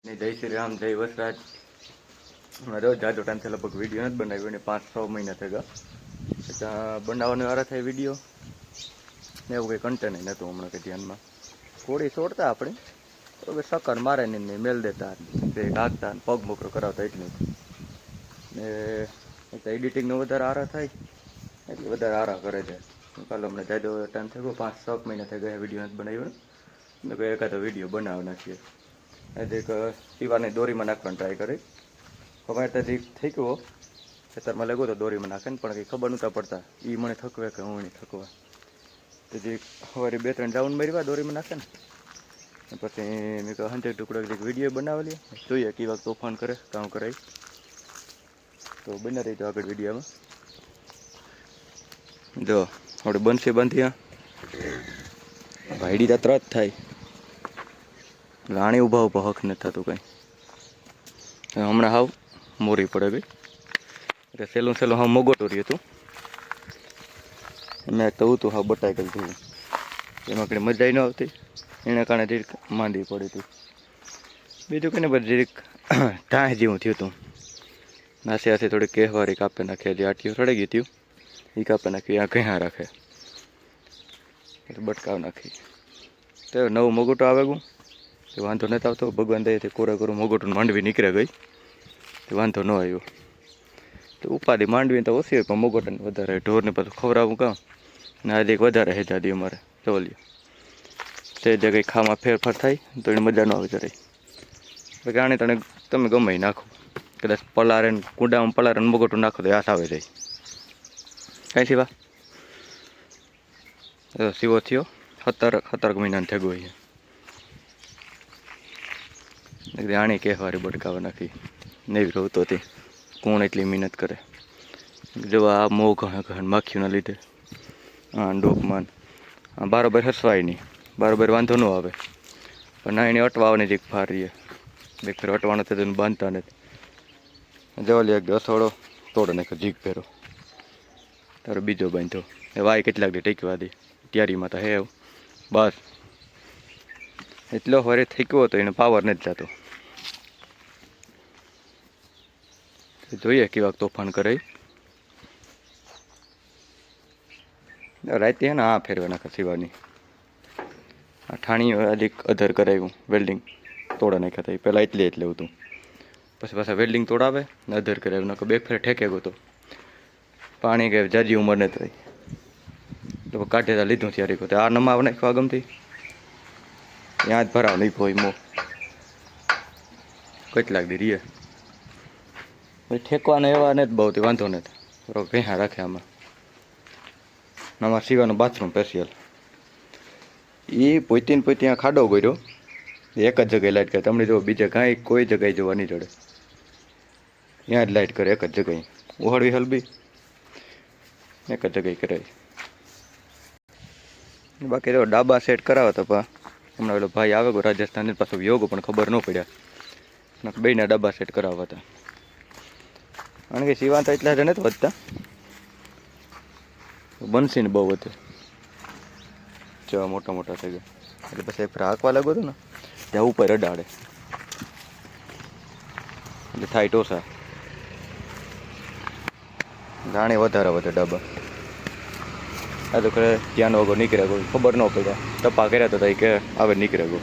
ને જય શ્રી રામ, જય વસરાજ. રોજ જાજો ટાઈમ થી લગભગ વિડીયો નથી બનાવ્યો ને 5-6 મહિના થઈ ગયા. બનાવવાનો વારા થાય વિડીયો ને એવું કંઈ કન્ટેન્ટ નહોતું હમણાં કે ધ્યાનમાં. કોળી છોડતા આપણે તો હવે સકર મારે ને મેલ દેતા તે કાગતા પગ મોકરો કરાવતા એટલું ને એડિટિંગનો વધારે આરા થાય એટલે વધારે આરા કરે છે. કાલે હમણાં જાજો ટાઈમ થઈ ગયો, 5-6 મહિના થઈ ગયા વિડીયો નથી બનાવ્યો ને કોઈ એકાદો વિડીયો બનાવવાના છીએ. આજે એક પીવાની દોરીમાં નાખવાની ટ્રાય કરી. ખબર ત્યાંથી થઈ ગયો ખેતરમાં લાગ્યો તો દોરીમાં નાખે ને પણ કંઈ ખબર નહોતા પડતા એ મને થકવે કે હું નહીં થકવા. તેથી સવારે 2-3 રાઉન્ડ માર્યા દોરીમાં નાખે ને પછી મેં કહ્યું હંચે ટુકડો એક વિડીયો બનાવેલી જોઈએ કેવા તોફાન કરે કામ કરાય તો બના રહી તો આગળ વિડીયોમાં જો આપણે બનશે બાંધ્યા ભાઈડી તો ત્રત થાય રાણી ઊભા ઊભા હક નથી થતું કંઈ. હમણાં હાવ મોરી પડે ગઈ એટલે સહેલું હાવ મોગોટું રહ્યું હતું મેં તો હતું હાવ બટાઈ ગયું હતું એમાં કંઈ મજા ન આવતી એના કારણે જીરીક માંડી પડી હતી. બીજું કંઈ ને બધું જીરીક ઢાંહ જેવું થયું હતું. નાસે આસે થોડી કહેવારી કાપી નાખી જે આટીઓ સડી ગઈ હતી એ કાપી નાખી આ ઘણા રાખે એટલે બટકાવ નાખી તો નવું મોગોટું આવે ગયું તે વાંધો નથી આવતો. ભગવાન દયાથી કોરે કોરું મોગોટું માંડવી નીકળે ગઈ તે વાંધો ન આવ્યો. તો ઉપાધિ માંડવી તો ઓછી હોય પણ મોગોટાને વધારે ઢોરને પાછું ખવડાવવું કામ ને આજે એક વધારે હેજાદી અમારે ચોલ્યો તે જગ્યાએ ખાવામાં ફેરફાર થાય તો એને મજા ન આવે જરાય. બાકી આને તને તમે ગમે નાખો કદાચ પલારે કુંડામાં પલારે મોગોટું નાખો તો યાસ આવે જાય. કાંઈ સિવા સીવો થયો 17 મહિનાનો થઈ ગયો છે. આણી કહેવારી બટકાવા નાખી નહીં રહતો હતી કોણ એટલી મહેનત કરે. જો આ મોં ઘણ માખીઓના લીધે હા ડોકમાન બરાબર હસવાય નહીં બરાબર વાંધો ન આવે પણ ના એને અટવાવાની જ એક ફાર રહીએ બે ફેર અટવાનો થતો એને બાંધતા નથી. જવા લે એક અસોડો તોડો નાખ્યો જીગ ફેરો તારો બીજો બાંધ્યો એ વાય કેટલાક દી ટેકવા દે ત્યારીમાં તો હે બસ એટલો વરે થઈ ગયો હતો એને પાવર નથી જતો. જોઈએ કેવાક તોફાન કરે રાતે હે ને આ ફેરવા નાખે સિવાની આ ઠાણી હજી અધર કરાવ્યું વેલ્ડિંગ તોડા નાખ્યા હતા પહેલાં એટલે હતું પછી પાછા વેલ્ડિંગ તોડાવે ને અધર કરાવ્યું નાખો બે ફેર ઠેકે ગયો તો પાણી કે જાજી ઉંમર નથી થઈ તો કાઢે લીધું ત્યારે કહો આ નમાવ નાખ્યો આગમથી ત્યાં જ ભરાવ નહીં હોય મો કેટલાક દી રીએ ઠેકવાના એવા નથી બહુ વાંધો નથી ભેહા રાખે આમાં. આમાં સીવાનું બાથરૂમ સ્પેશિયલ એ પોતે ત્યાં ખાડો ગયો એક જ જગ્યાએ લાઇટ કરે. તમને જો બીજે કાંઈ કોઈ જગ્યાએ જોવા નહીં જડે ત્યાં જ લાઇટ કરે એક જ જગ્યાએ ઉહાડવી હલબી એક જ જગ્યાએ કરાય. બાકી જો ડાબા સેટ કરાવો તો હમણાં પેલો ભાઈ આવે ગયો રાજસ્થાનની પાછો યોગ પણ ખબર ન પડ્યા બેના ડબ્બા સેટ કરાવવા હતા કારણ કે સીવાંત એટલા જ નથી વધતા બનશે ને બહુ વધે જેવા મોટા મોટા થઈ ગયા એટલે પછી એક હાંકવા લાગ્યો હતો ને ત્યાં ઉપર અડાડે એટલે થાય ટોસા જાણે વધારે વધે ડબ્બા. આ તો ખરે ધ્યાન વગર નીકળે ગયો ખબર ન પડ્યા ટપા કર્યા તો કે આવે નીકળે ગયો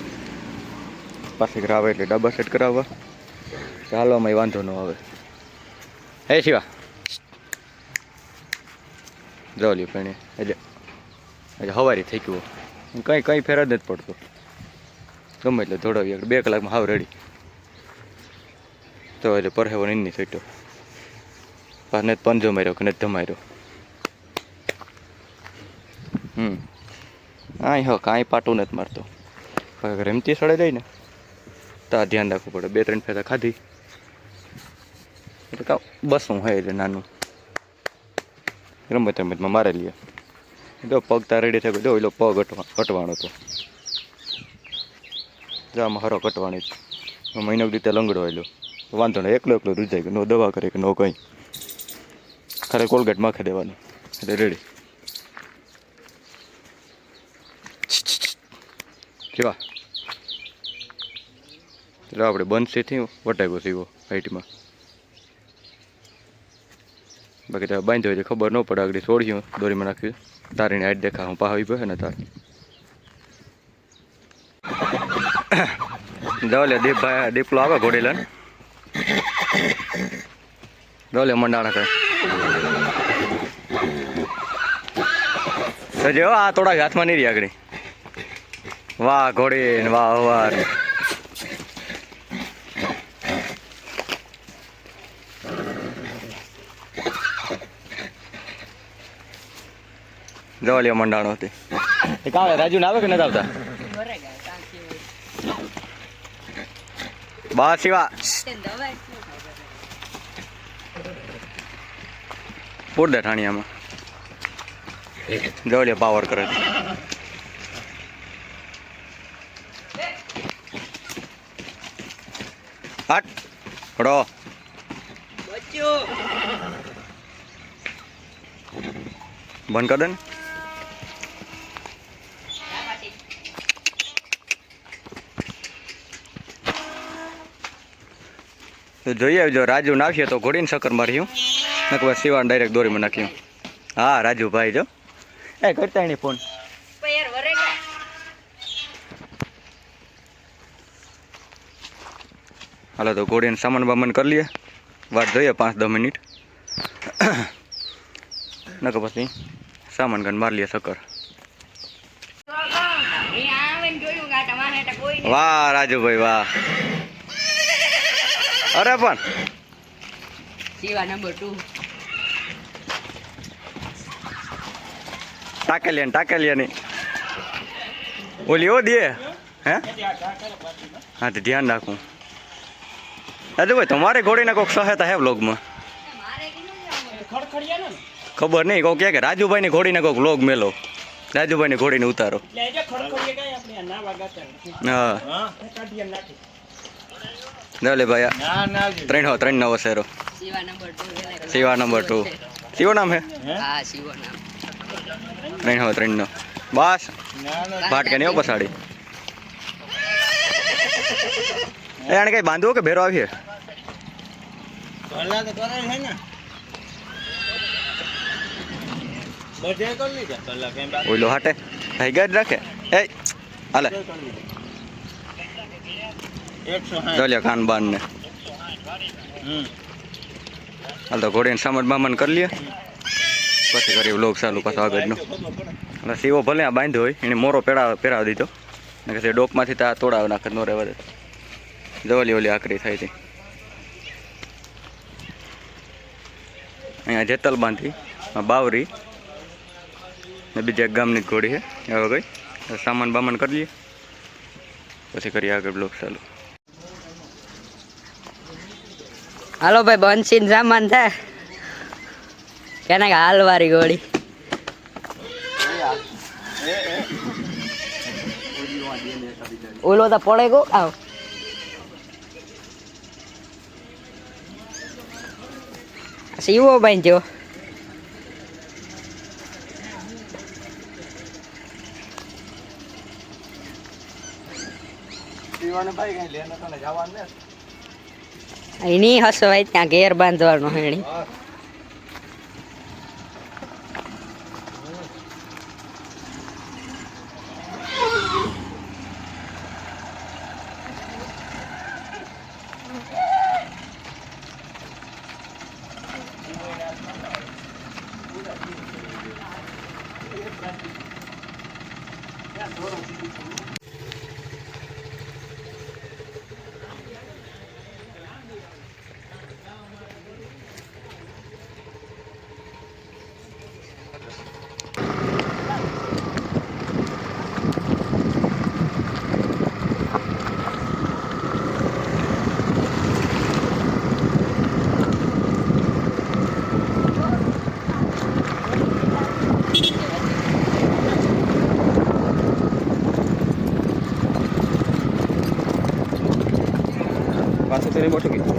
પાછી આવે એટલે ડબ્બા સેટ કરાવવા ચાલવામાં વાંધો ન આવે. હે શિવા જાવ લ્યો પેણે એટલે હવારી થઈ ગયો કંઈ ફેર જ નથી પડતો ગમે એટલે દોડાવી 2 કલાકમાં હાવ રેડી તો એટલે પરહેવો એની છૂટ્યો પાછ ને પંજો માર્યો કે નથી ધમાર્યો. હા કાંઈ પાટું નથી મારતો રમતી સડે જાય ને તો ધ્યાન રાખવું પડે. 2-3 ફેરા ખાધી એટલે કાં બસું હોય એટલે નાનું રમતમાં મારે લઈએ. જો પગ તાર રેડી થઈ ગયો જો એલો પગ અટવાણો હતો જો આમાં હરો કટવાણી મહિનો રીતે લંગડો આવેલો વાંધો નહીં એકલો રૂજાઈ ગયો નો દવા કરે કે નો કંઈ ખરે કોલગેટ માખી દેવાનું એટલે રેડી. કેવા એટલે આપણે બંધ થયું વટાવ્યો સીવો હાઈટમાં. બાકી તો બાંધ્યો હોય ખબર ન પડે. આગળ છોડ્યું દોરીમાં નાખ્યું તારીને હાઈટ દેખા હું પાહાવી પડે ને તાર દોલે દીપભાઈ દીપલો આવે ઘોડેલા ને દોલે મંડાણા થાય જો આ થોડાક હાથમાં નહીં રહી આગળ. વાહ ઘોડી વાહ વાર જવાલિયા મંડાણો હતી એ કાં રાજુ ને આવે કે નથી આવતા બસ શિવા પૂર દે ઠાણિયામાં જવાલિયા પાવર કરે હટ હડો બંધ કર દે ને જોઈએ જો રાજુ નાખીએ તો ઘોડીને સકર માર્યું નકર શિવાને ડાયરેક્ટ દોરીમાં નાખ્યું. હા રાજુભાઈ જો એ કરતા એની ફોન હાલો તો ઘોડીને સામાન બામાન કરી લઈએ. વાત જોઈએ 5-10 મિનિટ નકર પછી સામાન ગન મારી લઈએ સકર. વાહ રાજુભાઈ વાહ. અરે પણ શિવા નંબર 2 ટાકેલિયા ની ઓલી ઓ દે હે હા તો ધ્યાન રાખું. રાજુભાઈ તમારે ઘોડીને કોઈક સહાયતા હે વ્લોગમાં ખબર નહીં કોક કે રાજુભાઈ ની ઘોડીને કોઈક વ્લોગ મેલો રાજુભાઈ ની ઘોડીને ઉતારો. હા લે ભાઈ 3 નવો શેરો શિવા નંબર 2 શિવો નામ હે હા શિવો નામ 3 નો બસ ભાટકે નહીં પસાડી એને કઈ બાંધવો કે ભેરો આવીએ ઓઈલો હાટે ભાઈ ગજ રાખે એ હાલે ચાલ્યા કાન બાન ને હાલ તો ઘોડીને સામાન બામાન કરી લઈએ પછી કરીએ વ્લોગ ચાલુ પાછો આગળનો. એટલે શિવો ભલે આ બાંધ્યો હોય એને મોરો પહેરાવી દીધો ને કે ડોકમાંથી તો આ તોડાવ નાખે નો રહેવા દે. જવાલી ઓલી આકરી થાય હતી અહીંયા જેતલ બાંધી બાવરી ને બીજી એક ગામની જ ઘોડી છે હવે ગઈ સામાન બામાન કરી લઈએ પછી કરીએ આગળ બ્લોગ ચાલુ. હાલો ભાઈ બંસીન સામાન થાય કેના કે હાલવારી ગોળી ઓલો તો પડે ગો આવ શિવો ભાઈ જો એની હસવાય ત્યાં ઘેર બાંધવાનો હેણી પાછું તેરે મોટું કીધું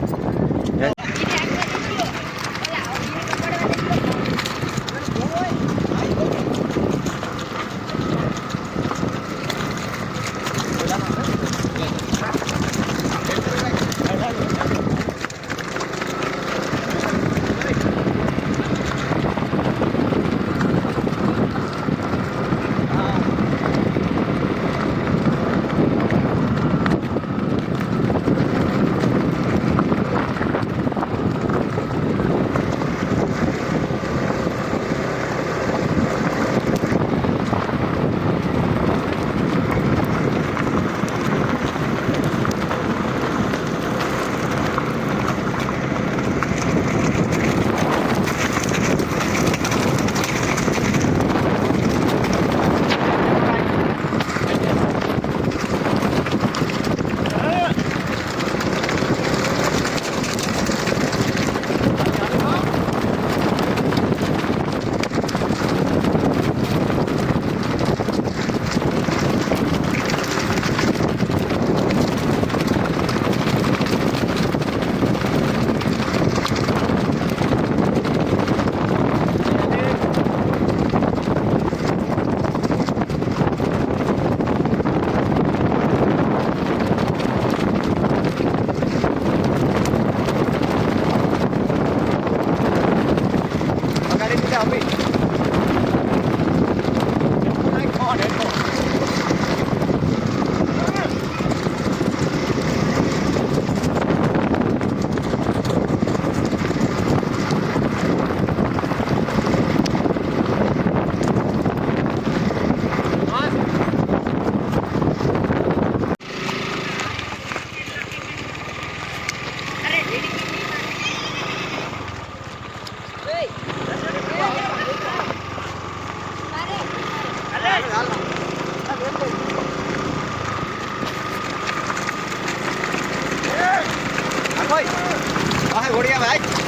ભાઈ ઘોડિયા ભાઈ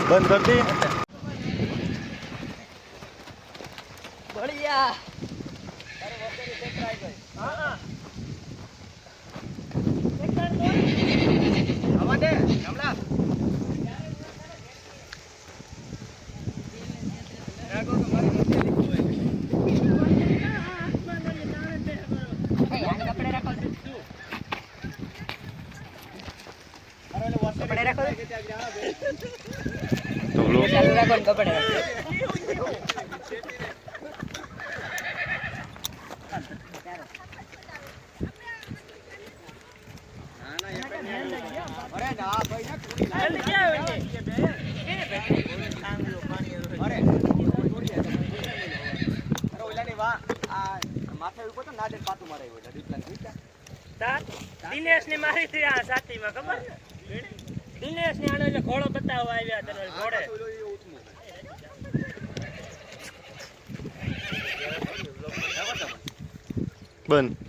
બંધ કરી દે બળિયા કપડે રાખો તો બ્લોગ ચાલુ રાખો ને કપડે રાખો દિનેશ ને મારી થી આ સાતીમાં ખબર ને દિનેશ ને આને એટલે ઘોડો બતાવવા આવ્યા તને ઘોડે બંધ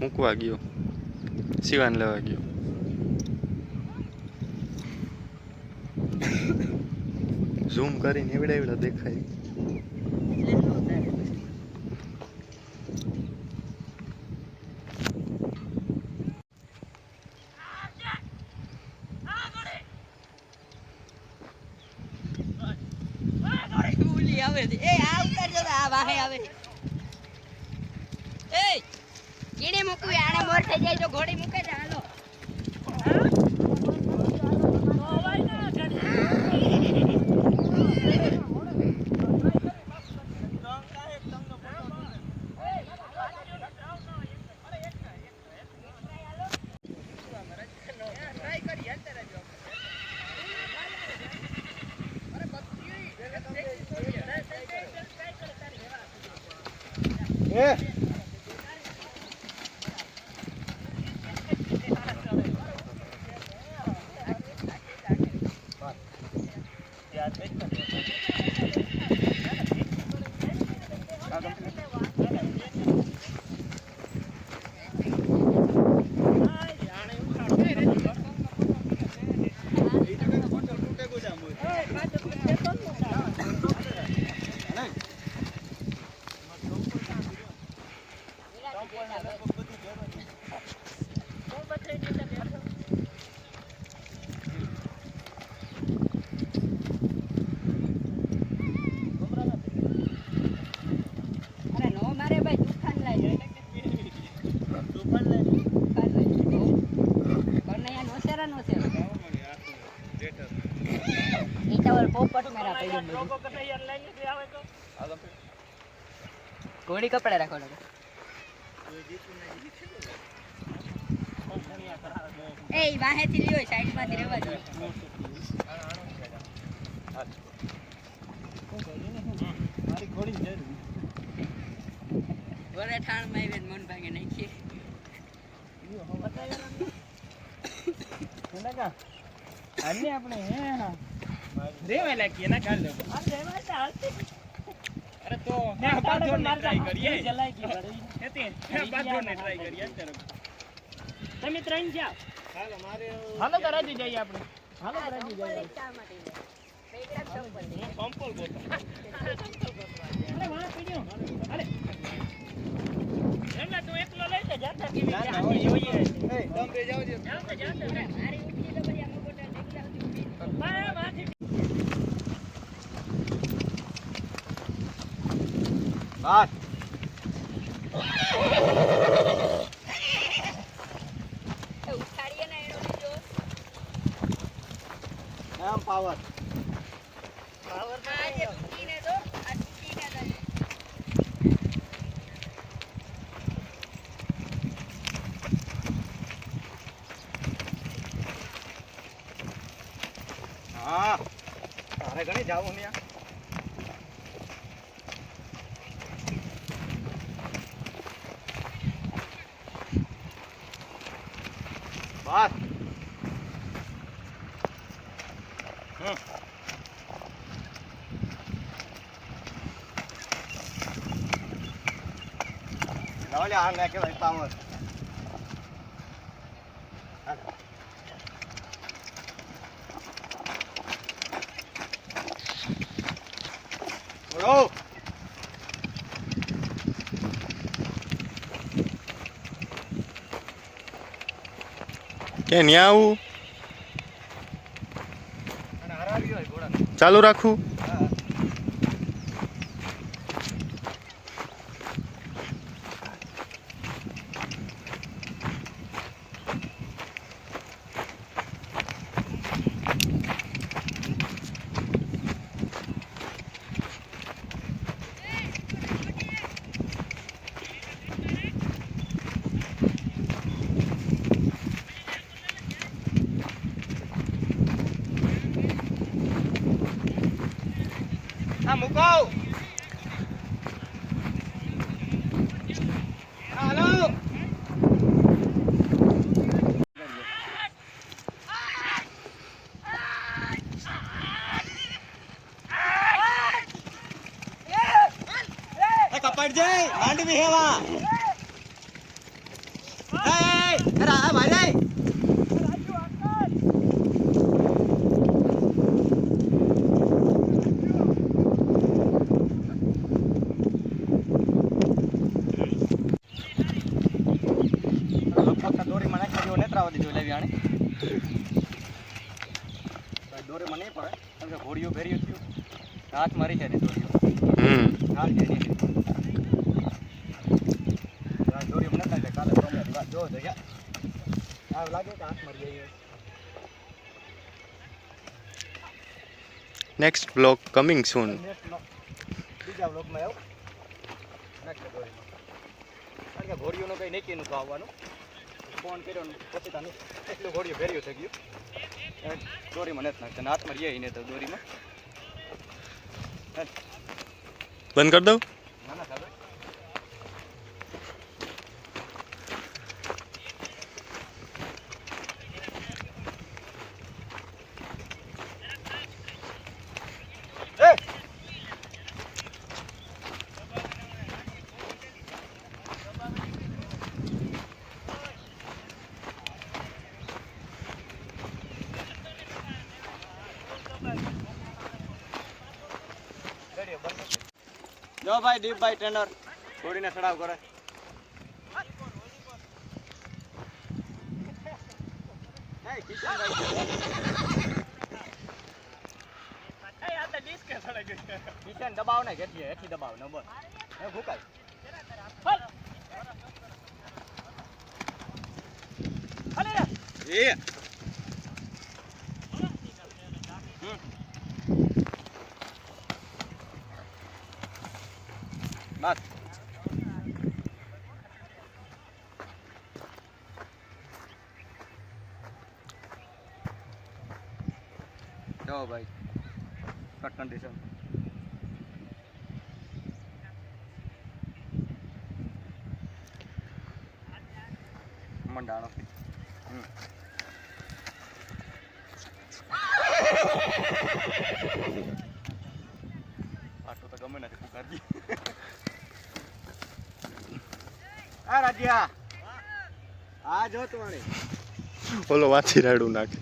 મૂકવા ગયો, શિવાન લેવા ગયો. ઝૂમ કરીને એવડા એવડા દેખાય. આવે છે. એ આ ઉતારજો તો આ વાહે આવે. એ કીડી મૂકવી આને મોર થઈ જાય તો ઘોડી મૂકે છે. હાલો ઘોડી કપડા રાખો. એ વાહેથી લ્યો, સાઈડ માંથી રહેવા દો. વરે ઠાણ માં આવે મન ભાગે નાખીએ. આપણે રેવા લાગીએ ના કાલ અરે તો બાથરૂમ ને ટ્રાય કરીએ. જલાઈ ગઈ ભરી બાથરૂમ ને ટ્રાય કરીએ. તમે ત્રણ જાવ. હાલો તો રાજી જઈએ આપણે. હાલો તો રાજી જઈએ. સંપલ બોતો. અરે વાહ પીડ્યો. અરે એમના તું એકલો લઈ લે. જાતા કેવી જાતી જોઈએ. એ તમે બે જાવ જો. જાવ તો મારી ઉઠી તો બધી આમ ગોટા દેખલા ઉઠી. બા માથી બાત ઉઠાડીએ ને એનો બીજો નામ પાવર આ જે ઉઠીને તો આ ઉઠીને તો હા તારે ઘણી જાવું ને બસ લાવલે આ ને કેવાય પાવર બોલો કે ન્યા આવું ચાલુ રાખું દોરીમાં નાખી જેવો નેત્રાવા દીધો લેવી આણે દોરીમાં નહીં પડે કેમ કે ઘોડીઓ ભેર્યું થયું હાથ મારી છે ને દોરીઓ હાલ છે નહીં દોરીઓ નથી લાગે કાલે જો જગ્યા લાગે કે હાથ મારી જાય Next vlog coming soon. બીજા બ્લોગમાં આવું નાખી દોરીમાં કારણ કે ઘોડીઓનું કંઈ નક્કીનું તો આવવાનું ફોન કર્યો ને પછી તાનું એટલું ઘોડીઓ ભેર્યું થઈ ગયું દોરીમાં નથી નાખતા હાથમાં રહીએ ને તો દોરીમાં બંધ કરી દઉં. ના ના ચાલો જો ભાઈ દીપભાઈ ટ્રેનર ઘોડીને ચડાવ કરે કિચન દબાવ ને કેટલી હેઠી દબાવ ને બસ એ ભૂકાય એ બસ જો ભાઈ કટ કન્ડિશન મંડાણો આટલું તો ગમે નથી પુકારજી આ રાજ્યા આ જો તું ઓલો વાંચી રાડું નાખે.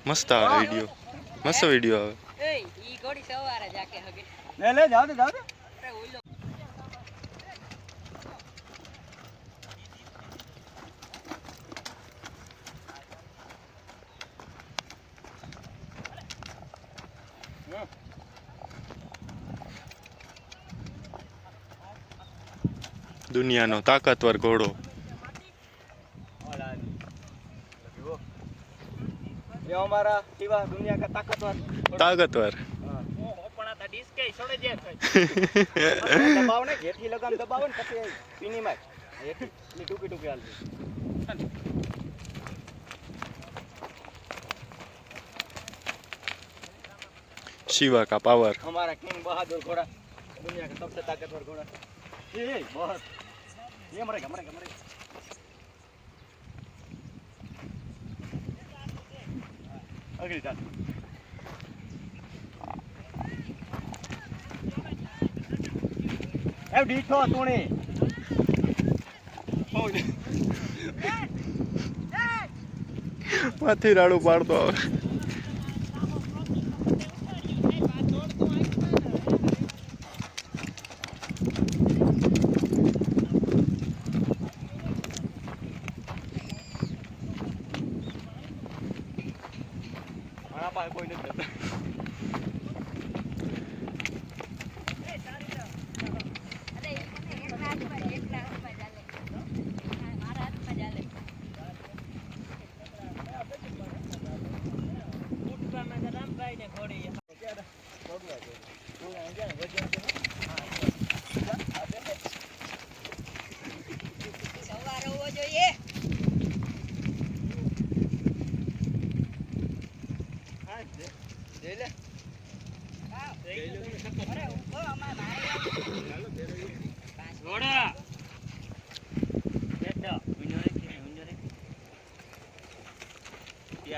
મસ્ત આવે વિડીયો, મસ્ત વિડીયો આવે. ઈ ઘોડી સવારે જાકે હગે લે જાવ દે દુનિયાનો તાકાતવર ઘોડો. ये हमारा शिवा दुनिया का ताकतवर તાકાતવર. પણ આ ડિસ્કે છોડે જાય દબાવ ને ઘેથી લગામ દબાવો ને પછી પીની માં હેઠી ની ટૂકી ટૂકી હાલતી शिवा का पावर. हमारा किंग बहादुर घोड़ा दुनिया का सबसे ताकतवर घोड़ा ये बहुत ये मरेगा अगली जात ए डीठो तूने માથી રાડું પાડતો આવે. કોઈ નથી જતા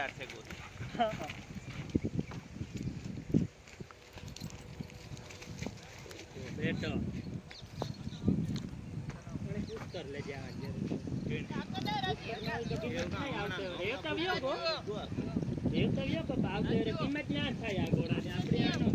તૈયાર છે ગોત બેટો મને પૂછ કર લે જા કિંમત ના થાય આ ઘોડાને આપણે આનો